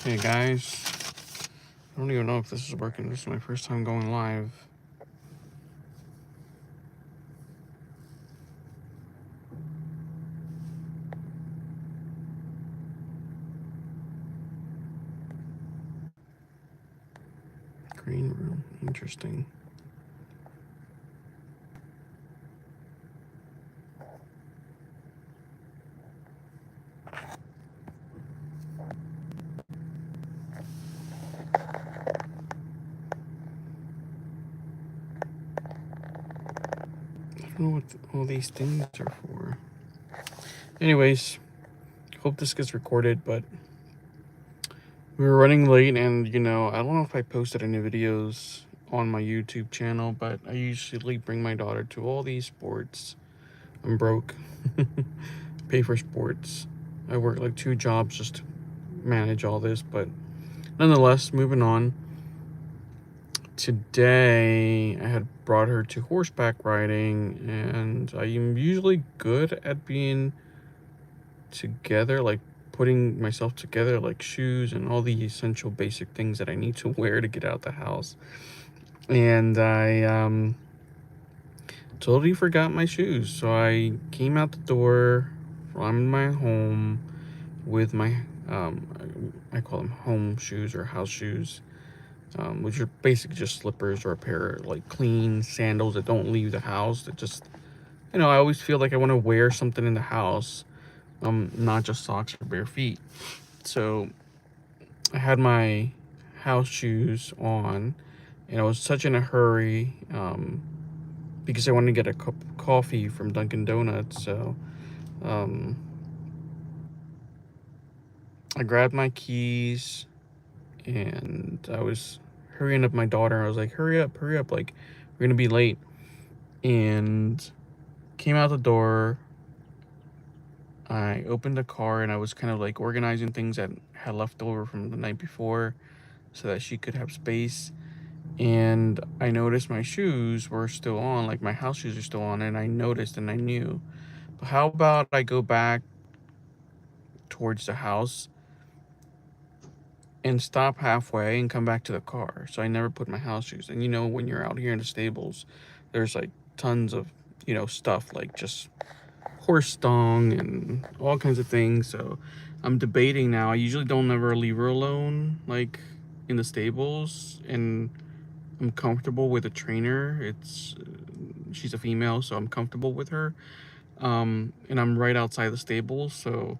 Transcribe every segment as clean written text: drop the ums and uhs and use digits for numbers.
Hey guys, I don't even know if this is working. This is my first time going live. Green room, interesting. I don't know what all these things are for. Anyways, hope this gets recorded, but we were running late and, I don't know if I posted any videos on my YouTube channel, but I usually bring my daughter to all these sports. I'm broke. Pay for sports. I work like 2 jobs just to manage all this, but nonetheless, moving on. Today, I had brought her to horseback riding, and I am usually good at being together, like putting myself together, like shoes and all the essential basic things that I need to wear to get out the house. And I totally forgot my shoes, so I came out the door from my home with my I call them home shoes or house shoes, which are basically just slippers or a pair of like clean sandals that don't leave the house. That just, I always feel like I want to wear something in the house, not just socks or bare feet. So I had my house shoes on, and I was such in a hurry because I wanted to get a cup of coffee from Dunkin' Donuts. So um, I grabbed my keys and I was hurrying up my daughter. I was like, hurry up, like we're gonna be late. And came out the door. I opened the car and I was kind of like organizing things that had left over from the night before so that she could have space. And I noticed my shoes were still on, like my house shoes are still on, and I noticed and I knew. But how about I go back towards the house and stop halfway and come back to the car? So I never put my house shoes. And when you're out here in the stables, there's like tons of, stuff like just horse dung and all kinds of things. So I'm debating now. I usually don't ever leave her alone, like in the stables, and I'm comfortable with a trainer. She's a female, so I'm comfortable with her. And I'm right outside the stables, so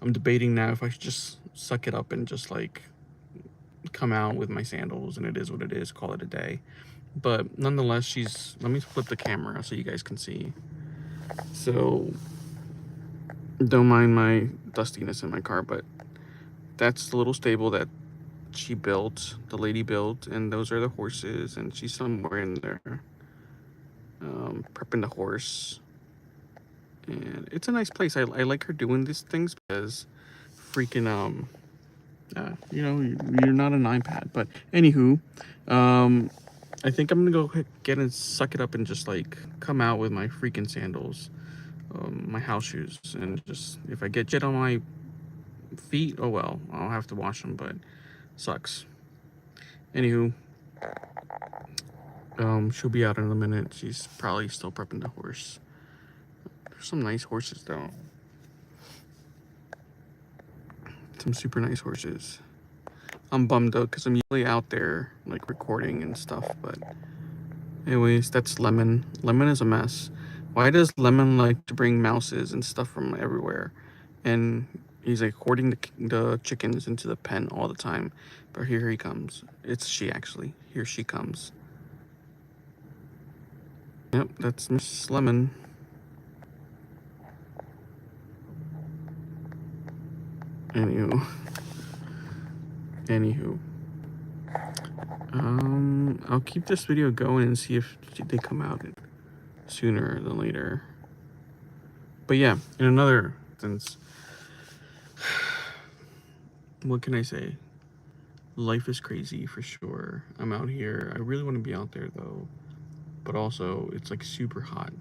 I'm debating now if I should just suck it up and just like come out with my sandals, and it is what it is. Call it a day. But nonetheless, let me flip the camera so you guys can see. So don't mind my dustiness in my car, but that's the little stable that she built, the lady built, and those are the horses, and she's somewhere in there prepping the horse. And it's a nice place. I like her doing these things because freaking you're not an iPad. But anywho, I think I'm gonna go get and suck it up and just like come out with my freaking sandals, my house shoes, and just if I get shit on my feet, oh well, I'll have to wash them, but sucks. Anywho, she'll be out in a minute. She's probably still prepping the horse. There's some nice horses though. Some super nice horses. I'm bummed out because I'm usually out there like recording and stuff, but anyways, that's Lemon. Lemon is a mess. Why does Lemon like to bring mouses and stuff from everywhere? And he's like hoarding the chickens into the pen all the time. But here he comes. It's she actually. Here she comes. Yep, that's Miss Lemon. Anywho. I'll keep this video going and see if they come out sooner than later. But yeah, in another sense, what can I say? Life is crazy for sure. I'm out here. I really want to be out there though, but also it's like super hot.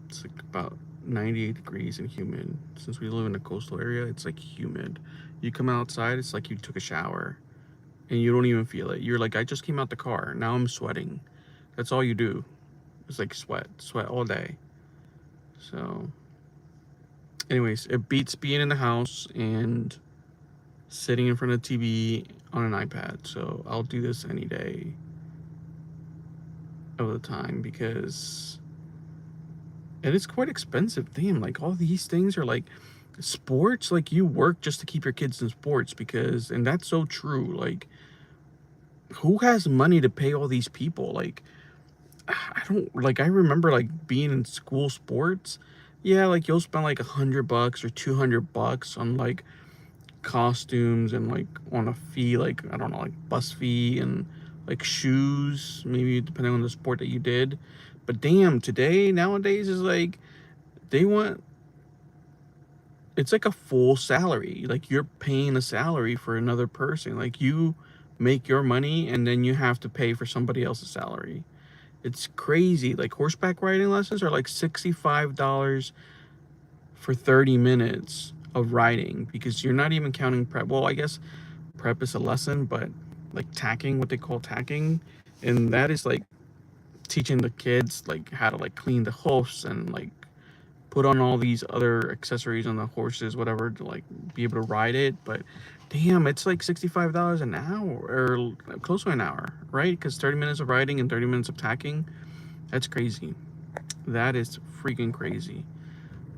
It's like about 98 degrees and humid. Since we live in a coastal area, it's like humid. You come outside, it's like you took a shower and you don't even feel it. You're like, I just came out the car. Now I'm sweating. That's all you do. It's like sweat all day. So, anyways, it beats being in the house and sitting in front of the TV on an iPad. So I'll do this any day of the time because it is quite expensive. Damn, like all these things are like sports. Like you work just to keep your kids in sports because, and that's so true. Like, who has money to pay all these people? Like, I don't like. I remember like being in school sports. Yeah, like you'll spend like $100 or $200 on like costumes and like on a fee, like I don't know, like bus fee and like shoes, maybe depending on the sport that you did. But damn, today nowadays is like they want it's like a full salary. Like you're paying a salary for another person. Like you make your money and then you have to pay for somebody else's salary. It's crazy. Like horseback riding lessons are like $65 for 30 minutes of riding because you're not even counting prep. Well, I guess prep is a lesson, but like tacking, what they call tacking, and that is like teaching the kids like how to like clean the hoofs and like put on all these other accessories on the horses, whatever, to like be able to ride it. But damn, it's like $65 an hour or close to an hour, right? Because 30 minutes of riding and 30 minutes of tacking, that's crazy. That is freaking crazy.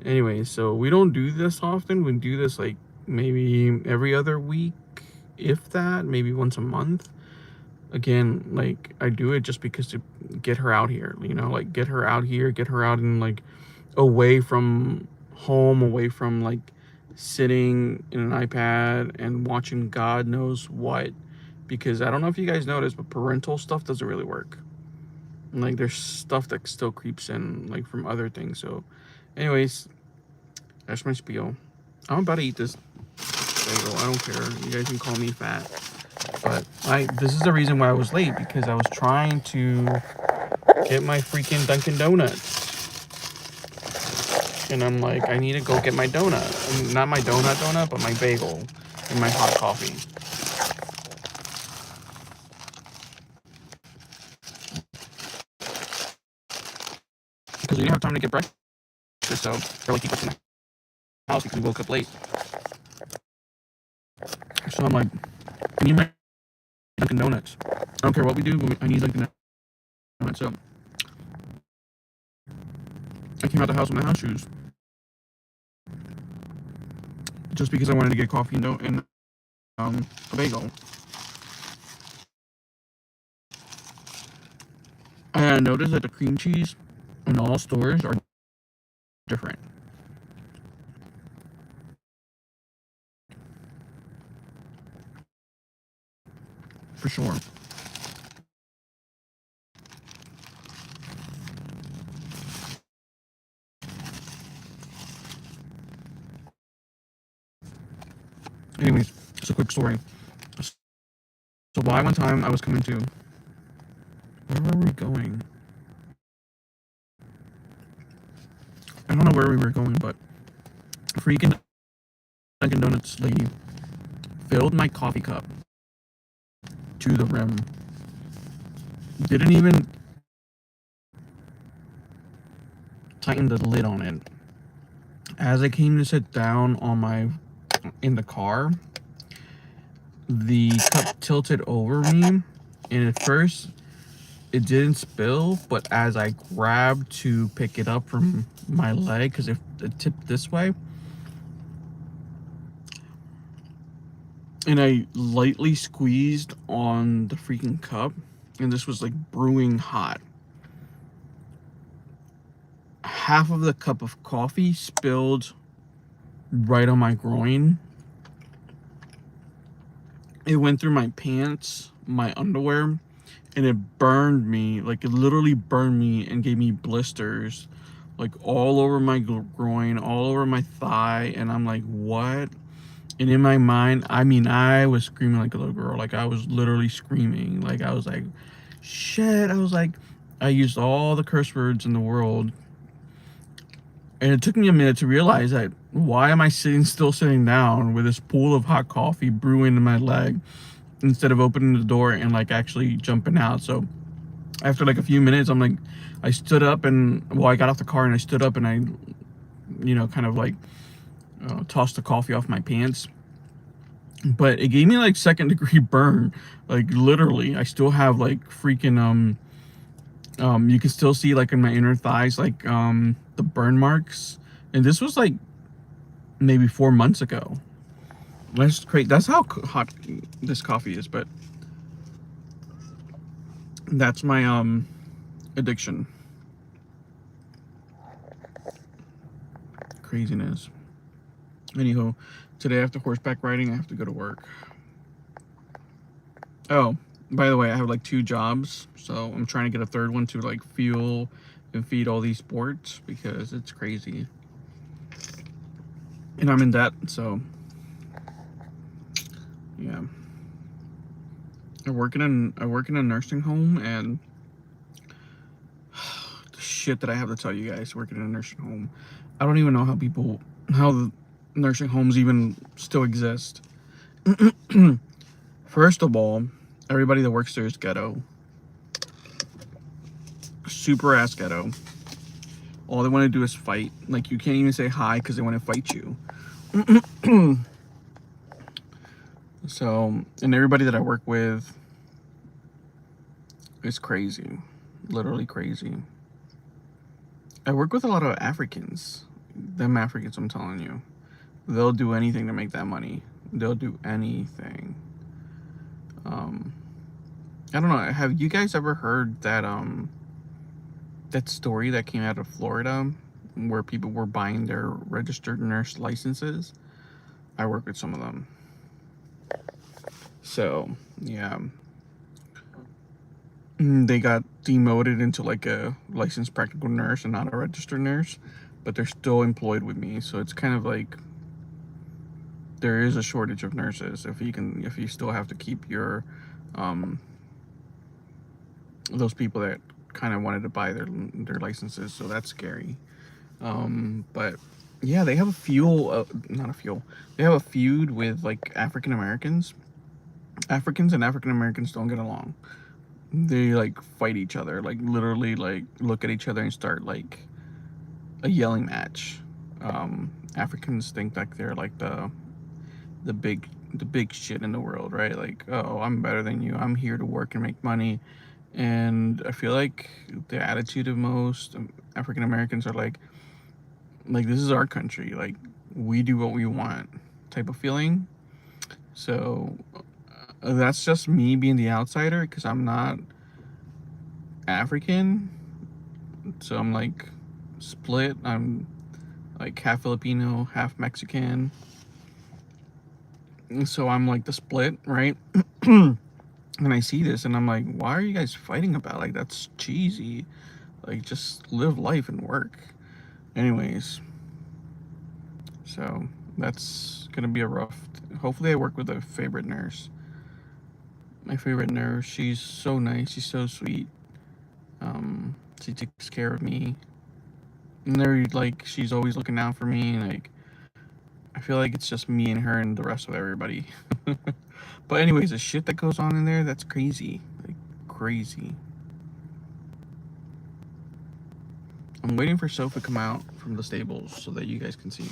Anyway, so we don't do this often. We do this like maybe every other week, if that, maybe once a month. Again, like I do it just because to get her out here, like get her out here, get her out and like away from home, away from like sitting in an iPad and watching God knows what. Because I don't know if you guys noticed, but parental stuff doesn't really work. And, like there's stuff that still creeps in like from other things. So anyways, that's my spiel. I'm about to eat this bagel. I don't care. You guys can call me fat. But this is the reason why I was late, because I was trying to get my freaking Dunkin' Donuts. And I'm like, I need to go get my donut. I mean, not my donut, but my bagel and my hot coffee. Because we didn't have time to get breakfast, so they're like, keep us in the house because we woke up late. So I'm like, I need my Dunkin' Donuts. I don't care what we do, but I need Dunkin' Donuts. So I came out the house with my house shoes. Just because I wanted to get coffee and a bagel. And I noticed that the cream cheese in all stores are different. For sure. Anyways, it's a quick story. So why one time I was coming to, where were we going? I don't know where we were going, but freaking Dunkin' Donuts lady filled my coffee cup to the rim. Didn't even tighten the lid on it. As I came to sit down in the car, the cup tilted over me, and at first it didn't spill, but as I grabbed to pick it up from my leg, because it tipped this way, and I lightly squeezed on the freaking cup, and this was like brewing hot. Half of the cup of coffee spilled right on my groin. It went through my pants, my underwear, and it burned me. Like, it literally burned me and gave me blisters, like all over my groin, all over my thigh. And I'm like, what? And in my mind, I mean, I was screaming like a little girl. Like, I was literally screaming. Like, I was like, shit. I was like, I used all the curse words in the world. And it took me a minute to realize that why am I still sitting down with this pool of hot coffee brewing in my leg instead of opening the door and like actually jumping out. So after like a few minutes, I'm like, I stood up and well, I got off the car and I stood up and I, kind of like tossed the coffee off my pants. But it gave me like second-degree burn, like literally. I still have like freaking you can still see like in my inner thighs like the burn marks, and this was like maybe 4 months ago. That's great. That's how hot this coffee is, but that's my addiction. Craziness. Anyhow, today after horseback riding, I have to go to work. Oh, by the way, I have like 2 jobs, so I'm trying to get a third one to like fuel and feed all these sports because it's crazy. And I'm in debt, so yeah. I work in a nursing home, and the shit that I have to tell you guys working in a nursing home. I don't even know how the nursing homes even still exist. First of all, everybody that works there is ghetto. Super ass ghetto. All they want to do is fight. Like, you can't even say hi because they want to fight you. So, and everybody that I work with is crazy. Literally crazy. I work with a lot of Africans. Them Africans, I'm telling you. They'll do anything to make that money. They'll do anything. I don't know. Have you guys ever heard that that story that came out of Florida where people were buying their registered nurse licenses? I work with some of them. So, yeah. They got demoted into like a licensed practical nurse and not a registered nurse, but they're still employed with me. So it's kind of like there is a shortage of nurses if you still have to keep your those people that kind of wanted to buy their licenses. So that's scary. But yeah, they have a they have a feud with like African Americans. Africans and African Americans don't get along. They like fight each other, like literally like look at each other and start like a yelling match. Africans think like they're like the big shit in the world, right? Like, oh, I'm better than you. I'm here to work and make money. And I feel like the attitude of most African Americans are like this is our country. Like, we do what we want type of feeling. So that's just me being the outsider because I'm not African. So I'm like split. I'm like half Filipino, half Mexican. So I'm like the split, right? And I see this and I'm like, why are you guys fighting about? Like, that's cheesy. Like, just live life and work. Anyways, so that's gonna be a rough. Hopefully I work with a favorite nurse. My favorite nurse, she's so nice, she's so sweet. She takes care of me. And they're like, she's always looking out for me. Like, I feel like it's just me and her and the rest of everybody. But anyways, the shit that goes on in there, that's crazy. Like, crazy. I'm waiting for Sophie to come out from the stables so that you guys can see.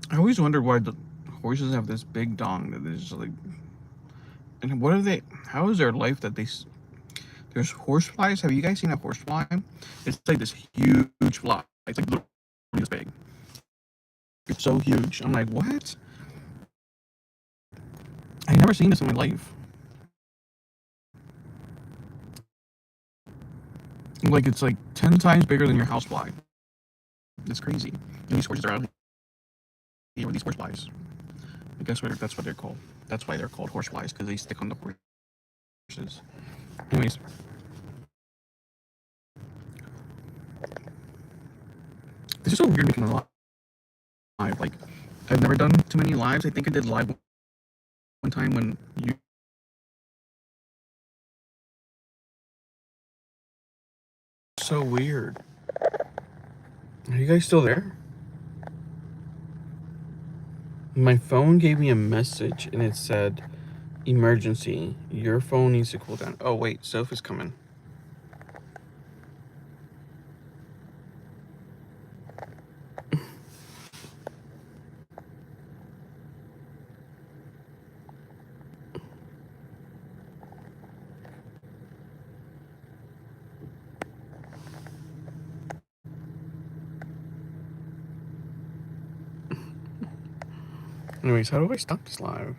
I always wondered why the horses have this big dong that is just like, and what are they? How is their life that there's horseflies? Have you guys seen a horsefly? It's like this huge fly. It's like this big. It's so huge. I'm like, what? I've never seen this in my life. Like, it's like 10 times bigger than your house fly. It's crazy. And these horses are out here with these horse flies. I guess that's what they're called. That's why they're called horse flies, because they stick on the horses. Anyways, this is so weird making a live. Like, I've never done too many lives. I think I did live one time when you. So weird. Are you guys still there? My phone gave me a message and it said, emergency. Your phone needs to cool down. Oh, wait. Soph is coming. Anyways, how do I stop this live?